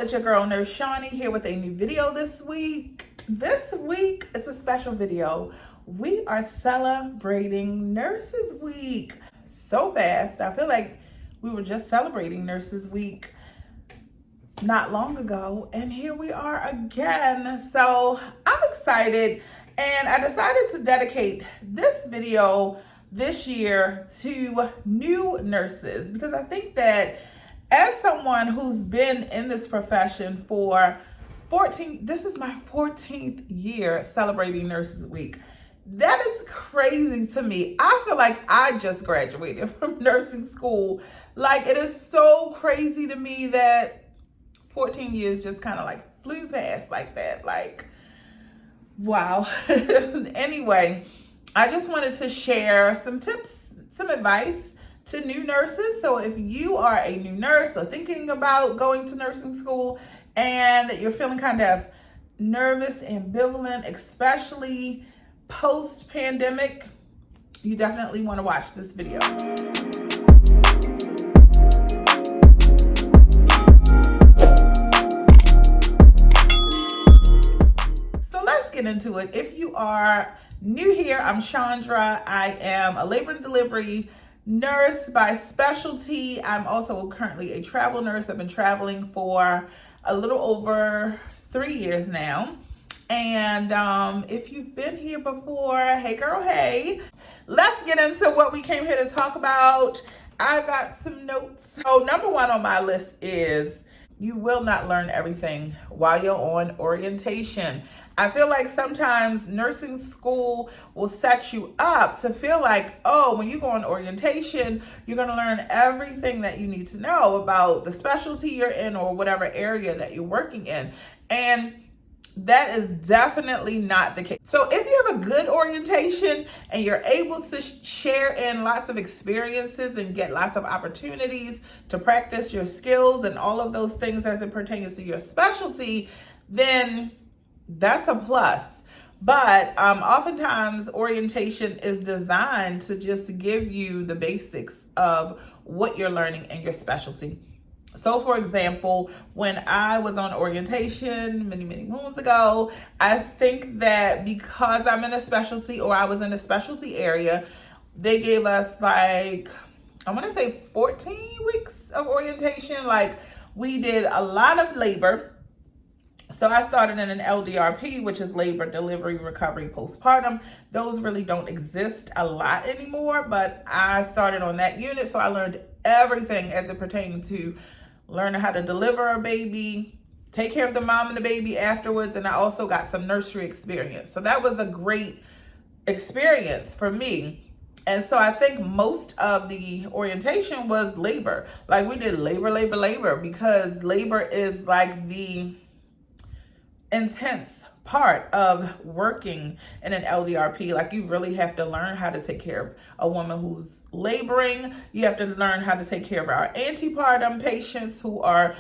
It's your girl nurse Shawn-Nie here with a new video this week. This week, it's a special video. We are celebrating Nurses Week. So fast. I feel like we were just celebrating Nurses Week not long ago, and here we are again. So I'm excited, and I decided to dedicate this video this year to new nurses because I think that as someone who's been in this profession for this is my 14th year celebrating Nurses Week. That is crazy to me. I feel like I just graduated from nursing school. Like, it is so crazy to me that 14 years just kind of like flew past like that. Like, wow. Anyway, I just wanted to share some tips, some advice to new nurses. So if you are a new nurse or thinking about going to nursing school and you're feeling kind of nervous, ambivalent, especially post-pandemic, you definitely want to watch this video. So let's get into it. If you are new here, I'm Chandra. I am a labor and delivery nurse by specialty. I'm also currently a travel nurse. I've been traveling for a little over 3 years now. And if you've been here before, hey girl, hey. Let's get into what we came here to talk about. I've got some notes. So number one on my list is you will not learn everything while you're on orientation. I feel like sometimes nursing school will set you up to feel like, oh, when you go on orientation, you're going to learn everything that you need to know about the specialty you're in or whatever area that you're working in. And that is definitely not the case. So if you have a good orientation and you're able to share in lots of experiences and get lots of opportunities to practice your skills and all of those things as it pertains to your specialty, then that's a plus. But oftentimes orientation is designed to just give you the basics of what you're learning in your specialty. So for example, when I was on orientation many moons ago, I think that because I'm in a specialty or I was in a specialty area, they gave us like, I want to say 14 weeks of orientation. Like, we did a lot of labor. So I started in an LDRP, which is labor, delivery, recovery, postpartum. Those really don't exist a lot anymore, but I started on that unit. So I learned everything as it pertained to learning how to deliver a baby, take care of the mom and the baby afterwards. And I also got some nursery experience. So that was a great experience for me. And so I think most of the orientation was labor. Like, we did labor, because labor is like the intense part of working in an LDRP. Like, you really have to learn how to take care of a woman who's laboring. You have to learn how to take care of our antepartum patients who are,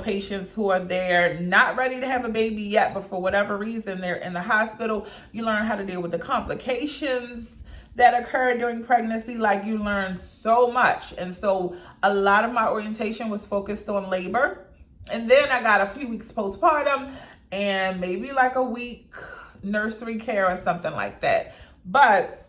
patients who are there not ready to have a baby yet, but for whatever reason they're in the hospital. You learn how to deal with the complications that occur during pregnancy. Like, you learn so much. And so a lot of my orientation was focused on labor. And then I got a few weeks postpartum and maybe like a week nursery care or something like that. But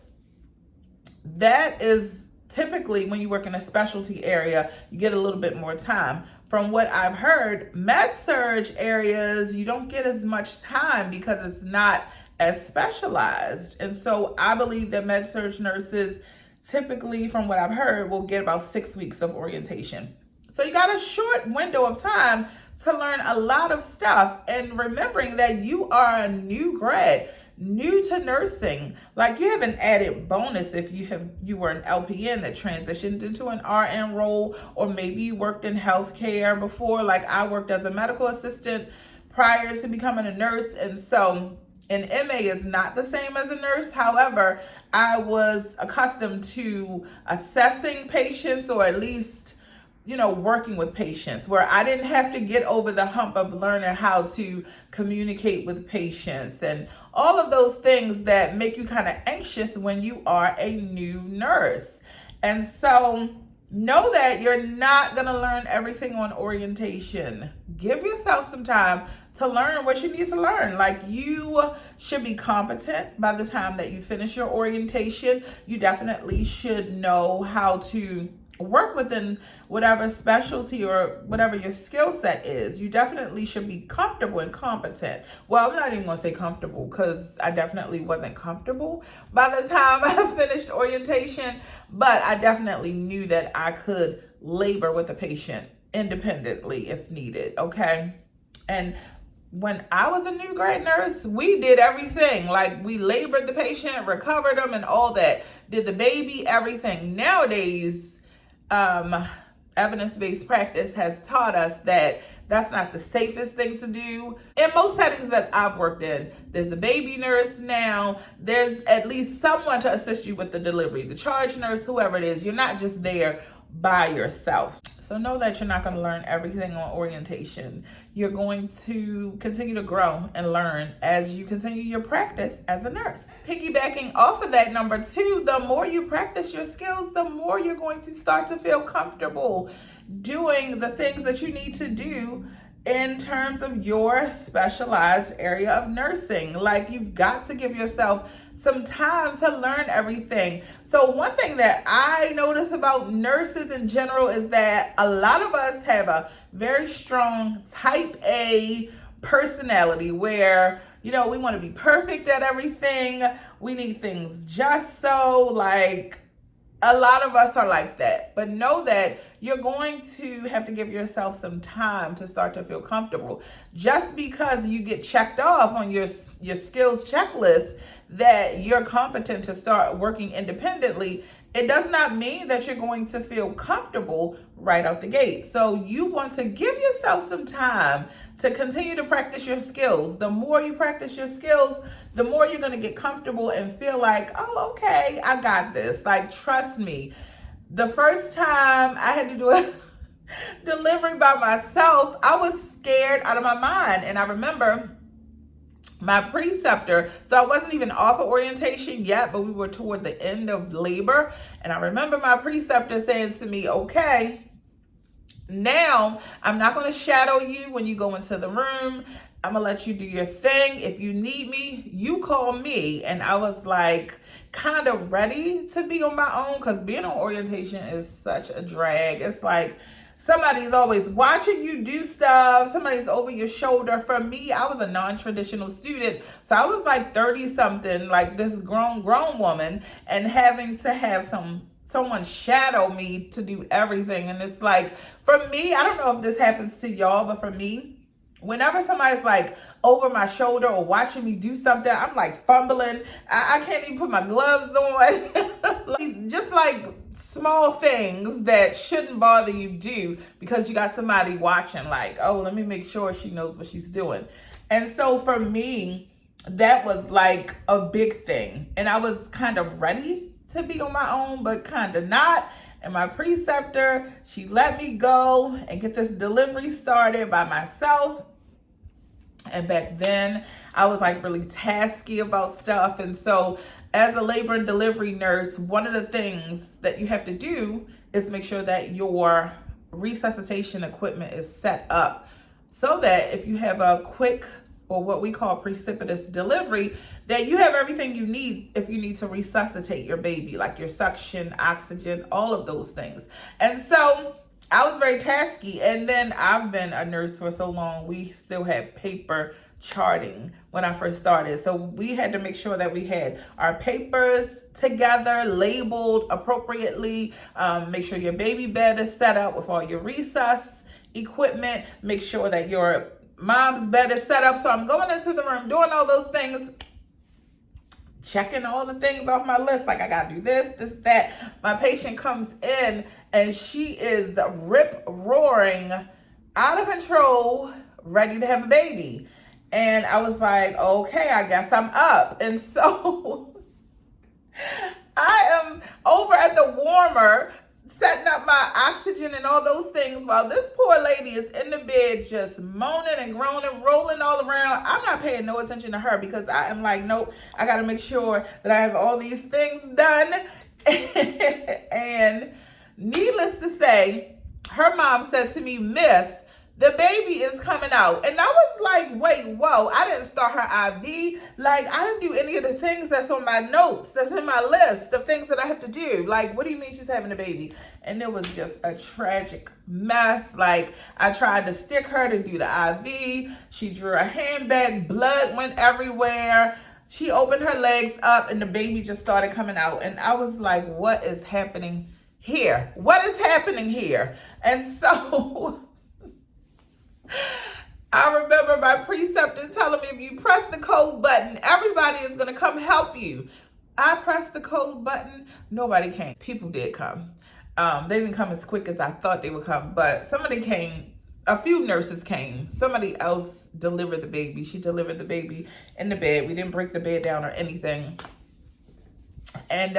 that is typically when you work in a specialty area, you get a little bit more time. From what I've heard, med-surg areas, you don't get as much time because it's not as specialized. And so I believe that med-surg nurses typically, from what I've heard, will get about 6 weeks of orientation. So you got a short window of time to learn a lot of stuff, and remembering that you are a new grad, new to nursing. Like, you have an added bonus if you were an LPN that transitioned into an RN role, or maybe you worked in healthcare before. Like, I worked as a medical assistant prior to becoming a nurse, and so an MA is not the same as a nurse. However, I was accustomed to assessing patients, or at least working with patients, where I didn't have to get over the hump of learning how to communicate with patients and all of those things that make you kind of anxious when you are a new nurse. And so know that you're not going to learn everything on orientation. Give yourself some time to learn what you need to learn. Like, you should be competent by the time that you finish your orientation. You definitely should know how to work within whatever specialty or whatever your skill set is. You definitely should be comfortable and competent. Well, I'm not even going to say comfortable, because I definitely wasn't comfortable by the time I finished orientation, but I definitely knew that I could labor with a patient independently if needed, okay? And when I was a new grad nurse, we did everything. Like, we labored the patient, recovered them, and all that. Did the baby, everything. Nowadays, evidence-based practice has taught us that that's not the safest thing to do. In most settings that I've worked in, there's a baby nurse now. There's at least someone to assist you with the delivery, the charge nurse, whoever it is. You're not just there by yourself. So know that you're not going to learn everything on orientation. You're going to continue to grow and learn as you continue your practice as a nurse. Piggybacking off of that, number 2, the more you practice your skills, the more you're going to start to feel comfortable doing the things that you need to do in terms of your specialized area of nursing. Like, you've got to give yourself some time to learn everything. So one thing that I notice about nurses in general is that a lot of us have a very strong type A personality where, we want to be perfect at everything. We need things just so. Like, a lot of us are like that. But know that you're going to have to give yourself some time to start to feel comfortable. Just because you get checked off on your skills checklist that you're competent to start working independently, it does not mean that you're going to feel comfortable right out the gate. So you want to give yourself some time to continue to practice your skills. The more you practice your skills, the more you're going to get comfortable and feel like, oh, okay, I got this. Like, trust me. The first time I had to do a delivery by myself, I was scared out of my mind. And I remember my preceptor, so I wasn't even off of orientation yet, but we were toward the end of labor. And I remember my preceptor saying to me, okay, now I'm not going to shadow you when you go into the room. I'm going to let you do your thing. If you need me, you call me. And I was like, kind of ready to be on my own, because being on orientation is such a drag. It's like somebody's always watching you do stuff. Somebody's over your shoulder. For me, I was a non-traditional student. So I was like 30 something, like this grown woman, and having to have someone shadow me to do everything. And it's like, for me, I don't know if this happens to y'all, but for me, whenever somebody's like over my shoulder or watching me do something, I'm like fumbling. I can't even put my gloves on. Just like small things that shouldn't bother you do because you got somebody watching, like, oh, let me make sure she knows what she's doing. And so for me, that was like a big thing. And I was kind of ready to be on my own, but kind of not. And my preceptor, she let me go and get this delivery started by myself. And back then, I was like really tasky about stuff. And so as a labor and delivery nurse, one of the things that you have to do is make sure that your resuscitation equipment is set up so that if you have a quick, or what we call precipitous delivery, that you have everything you need if you need to resuscitate your baby, like your suction, oxygen, all of those things. And so I was very tasky. And then I've been a nurse for so long, we still had paper charting when I first started. So we had to make sure that we had our papers together, labeled appropriately, make sure your baby bed is set up with all your resus equipment, make sure that your mom's bed is set up. So I'm going into the room, doing all those things, checking all the things off my list. Like, I got to do this, that. My patient comes in and she is rip roaring, out of control, ready to have a baby. And I was like, okay, I guess I'm up. And so I am over at the warmer, setting up my oxygen and all those things, while this poor lady is in the bed just moaning and groaning, rolling all around. I'm not paying no attention to her because I am like, nope, I got to make sure that I have all these things done. And Needless to say, her mom said to me, Miss, the baby is coming out. And I was like, wait, whoa, I didn't start her IV. Like, I didn't do any of the things that's on my notes, that's in my list of things that I have to do. Like, what do you mean she's having a baby? And it was just a tragic mess. Like, I tried to stick her to do the IV. She drew a handbag, blood went everywhere. She opened her legs up and the baby just started coming out. And I was like, what is happening here? What is happening here? And so I remember my preceptor telling me, if you press the code button, everybody is going to come help you. I pressed the code button. Nobody came. People did come. They didn't come as quick as I thought they would come, but somebody came. A few nurses came. Somebody else delivered the baby. She delivered the baby in the bed. We didn't break the bed down or anything. And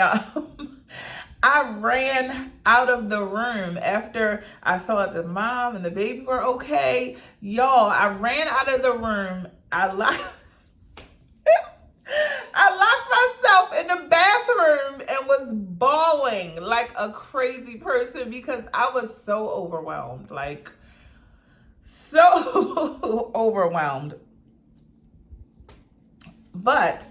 I ran out of the room after I saw the mom and the baby were okay. Y'all, I ran out of the room. I locked myself in the bathroom and was bawling like a crazy person because I was so overwhelmed, like so overwhelmed. But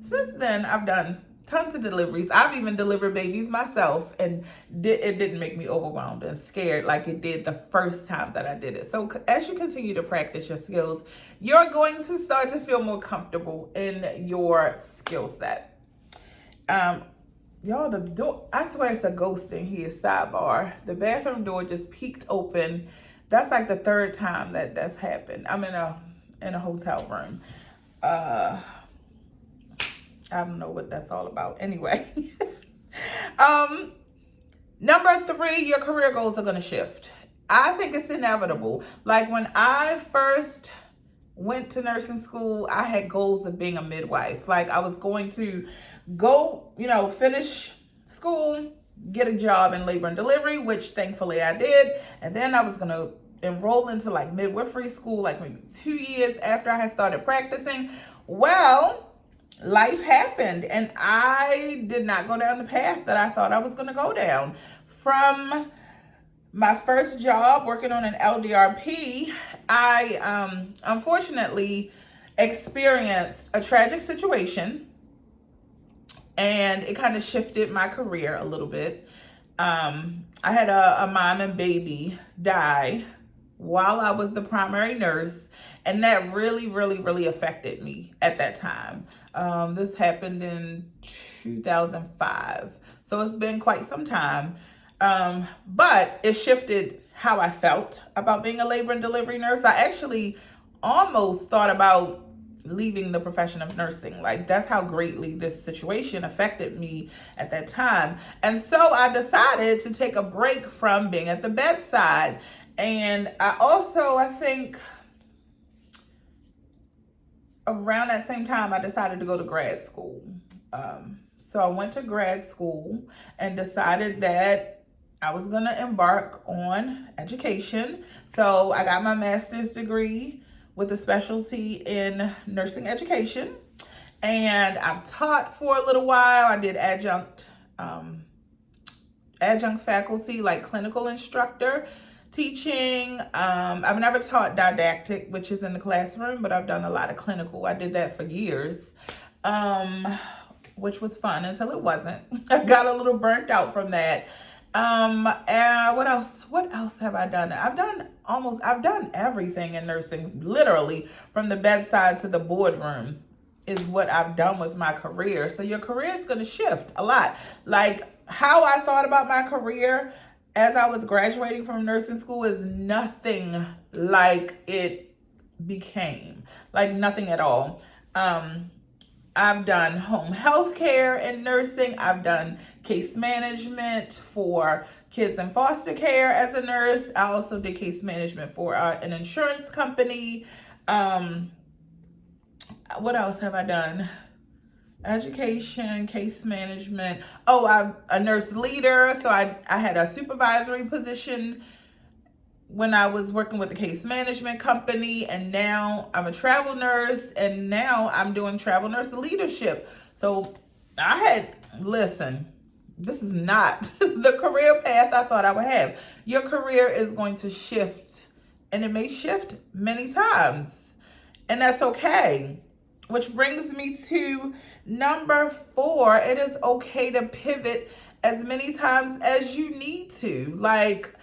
since then, I've done tons of deliveries. I've even delivered babies myself, and it didn't make me overwhelmed and scared like it did the first time that I did it. So as you continue to practice your skills, you're going to start to feel more comfortable in your skill set. Y'all, the door, I swear it's a ghost in here, sidebar. The bathroom door just peeked open. That's like the third time that that's happened. I'm in a hotel room. I don't know what that's all about. Anyway, number 3, your career goals are going to shift. I think it's inevitable. Like when I first went to nursing school, I had goals of being a midwife. Like I was going to go, finish school, get a job in labor and delivery, which thankfully I did. And then I was going to enroll into like midwifery school, like maybe 2 years after I had started practicing. Well, life happened and I did not go down the path that I thought I was going to go down. From my first job working on an LDRP, I unfortunately experienced a tragic situation and it kind of shifted my career a little bit. I had a mom and baby die while I was the primary nurse, and that really, really, really affected me at that time. This happened in 2005, so it's been quite some time. But it shifted how I felt about being a labor and delivery nurse. I actually almost thought about leaving the profession of nursing. Like that's how greatly this situation affected me at that time. And so I decided to take a break from being at the bedside. And I think around that same time, I decided to go to grad school. So I went to grad school and decided that I was going to embark on education. So I got my master's degree with a specialty in nursing education. And I've taught for a little while. I did adjunct faculty, like clinical instructor teaching. I've never taught didactic, which is in the classroom, but I've done a lot of clinical. I did that for years, which was fun until it wasn't. I got a little burnt out from that. And what else have I done? I've done everything in nursing, literally from the bedside to the boardroom is what I've done with my career. So your career is going to shift a lot. Like how I thought about my career as I was graduating from nursing school is nothing like it became, like nothing at all. I've done home health care in nursing. I've done case management for kids in foster care as a nurse. I also did case management for an insurance company. What else have I done? Education, case management. Oh, I'm a nurse leader. So I had a supervisory position when I was working with a case management company, and now I'm a travel nurse, and now I'm doing travel nurse leadership. So this is not the career path I thought I would have. Your career is going to shift, and it may shift many times, and that's okay. Which brings me to number 4. It is okay to pivot as many times as you need to. Like,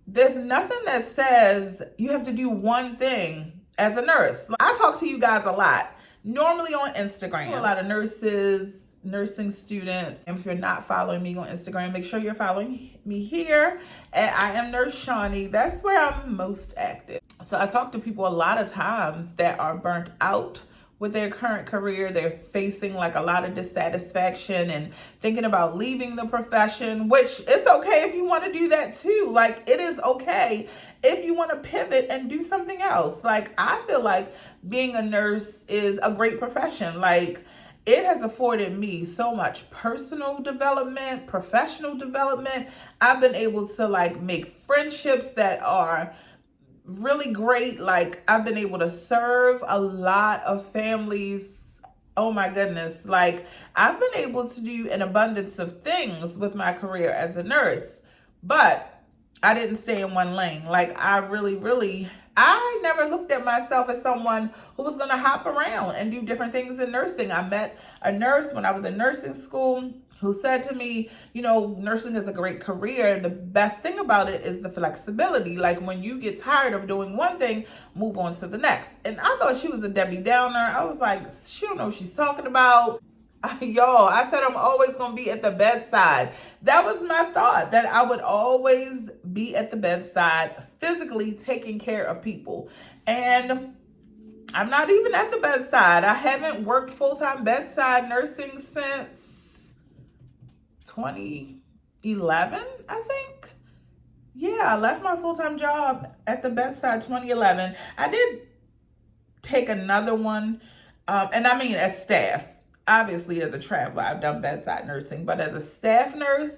there's nothing that says you have to do one thing as a nurse. I talk to you guys a lot, normally on Instagram. A lot of nurses, nursing students. And if you're not following me on Instagram, make sure you're following me here at I am Nurse Shawn-Nie. That's where I'm most active. So I talk to people a lot of times that are burnt out with their current career. They're facing like a lot of dissatisfaction and thinking about leaving the profession, which it's okay if you want to do that too. Like, it is okay if you want to pivot and do something else. Like, I feel like being a nurse is a great profession. Like, it has afforded me so much personal development, professional development. I've been able to like make friendships that are really great. Like, I've been able to serve a lot of families. Oh my goodness. Like, I've been able to do an abundance of things with my career as a nurse, but I didn't stay in one lane. Like, I never looked at myself as someone who was going to hop around and do different things in nursing. I met a nurse when I was in nursing school who said to me, you know, nursing is a great career. The best thing about it is the flexibility. Like, when you get tired of doing one thing, move on to the next. And I thought she was a Debbie Downer. I was like, she don't know what she's talking about. Y'all, I said I'm always going to be at the bedside. That was my thought, that I would always be at the bedside, physically taking care of people. And I'm not even at the bedside. I haven't worked full-time bedside nursing since 2011, I think. Yeah, I left my full-time job at the bedside 2011. I did take another one, and I mean as staff. Obviously, as a traveler, I've done bedside nursing, but as a staff nurse,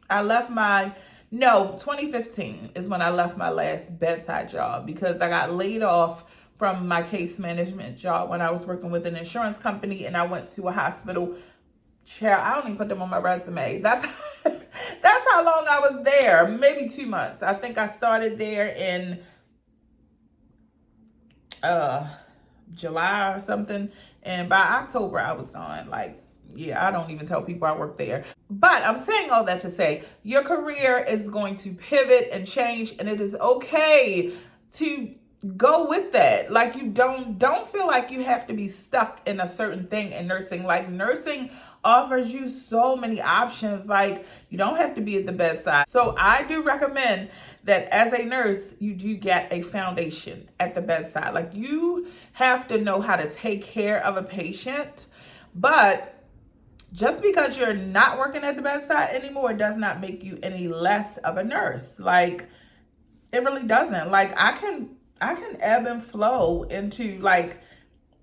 I left 2015 is when I left my last bedside job, because I got laid off from my case management job when I was working with an insurance company, and I went to a hospital. Child, I don't even put them on my resume. That's how long I was there, maybe 2 months. I think I started there in July or something, and by October I was gone. Like, yeah, I don't even tell people I work there. But I'm saying all that to say, your career is going to pivot and change, and it is okay to go with that. Like, you don't feel like you have to be stuck in a certain thing in nursing. Like, nursing offers you so many options. Like, you don't have to be at the bedside. So I do recommend that as a nurse, you do get a foundation at the bedside. Like, you have to know how to take care of a patient, but just because you're not working at the bedside anymore does not make you any less of a nurse. Like, it really doesn't. Like, I can ebb and flow into like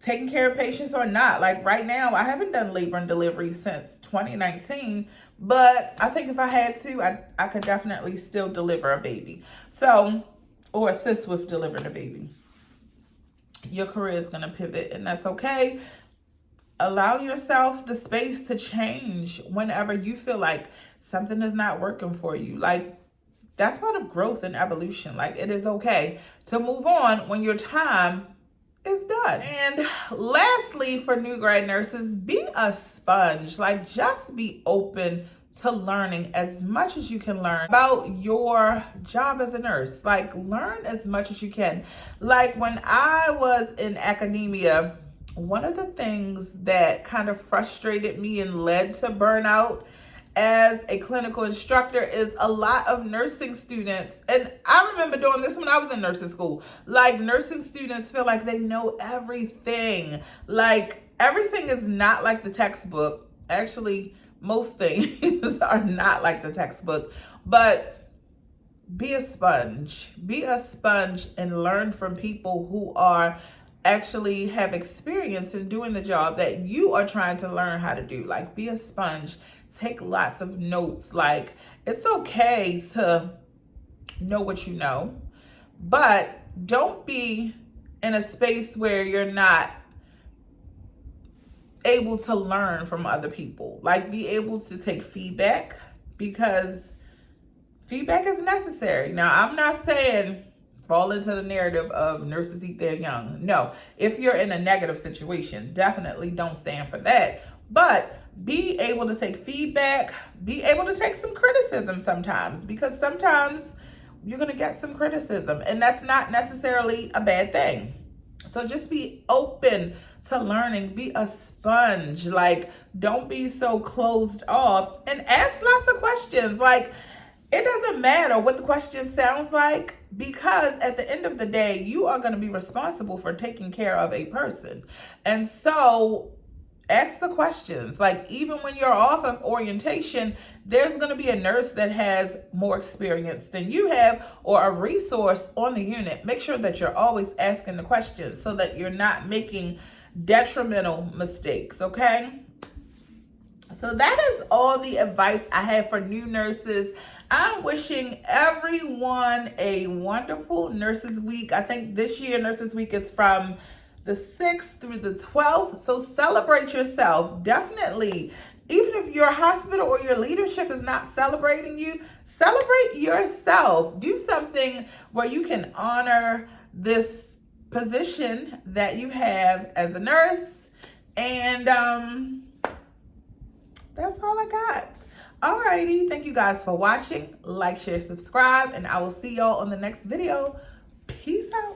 taking care of patients or not. Like, right now, I haven't done labor and delivery since 2019, but I think if I had to, I could definitely still deliver a baby. So, or assist with delivering a baby. Your career is going to pivot, and that's okay. Allow yourself the space to change whenever you feel like something is not working for you. Like, that's part of growth and evolution. Like, it is okay to move on when your time is done. And lastly, for new grad nurses, be a sponge. Like, just be open to learning as much as you can learn about your job as a nurse. Like, learn as much as you can. Like, when I was in academia, one of the things that kind of frustrated me and led to burnout as a clinical instructor is a lot of nursing students, and I remember doing this when I was in nursing school, like, nursing students feel like they know everything. Like, everything is not like the textbook. Actually, most things are not like the textbook, but be a sponge. Be a sponge and learn from people who are actually have experience in doing the job that you are trying to learn how to do. Like, be a sponge. Take lots of notes. Like, it's okay to know what you know, but don't be in a space where you're not able to learn from other people. Like, be able to take feedback, because feedback is necessary. Now, I'm not saying fall into the narrative of nurses eat their young. No, if you're in a negative situation, definitely don't stand for that. But be able to take feedback, be able to take some criticism sometimes, because sometimes you're going to get some criticism, and that's not necessarily a bad thing. So just be open to learning, be a sponge. Like, don't be so closed off, and ask lots of questions. Like, it doesn't matter what the question sounds like, because at the end of the day, you are going to be responsible for taking care of a person. And so ask the questions. Like, even when you're off of orientation, there's going to be a nurse that has more experience than you have, or a resource on the unit. Make sure that you're always asking the questions so that you're not making detrimental mistakes, okay? So that is all the advice I have for new nurses. I'm wishing everyone a wonderful Nurses Week. I think this year Nurses Week is from the 6th through the 12th. So celebrate yourself. Definitely. Even if your hospital or your leadership is not celebrating you, celebrate yourself. Do something where you can honor this position that you have as a nurse. And that's all I got. Alrighty, thank you guys for watching. Like, share, subscribe, and I will see y'all on the next video. Peace out.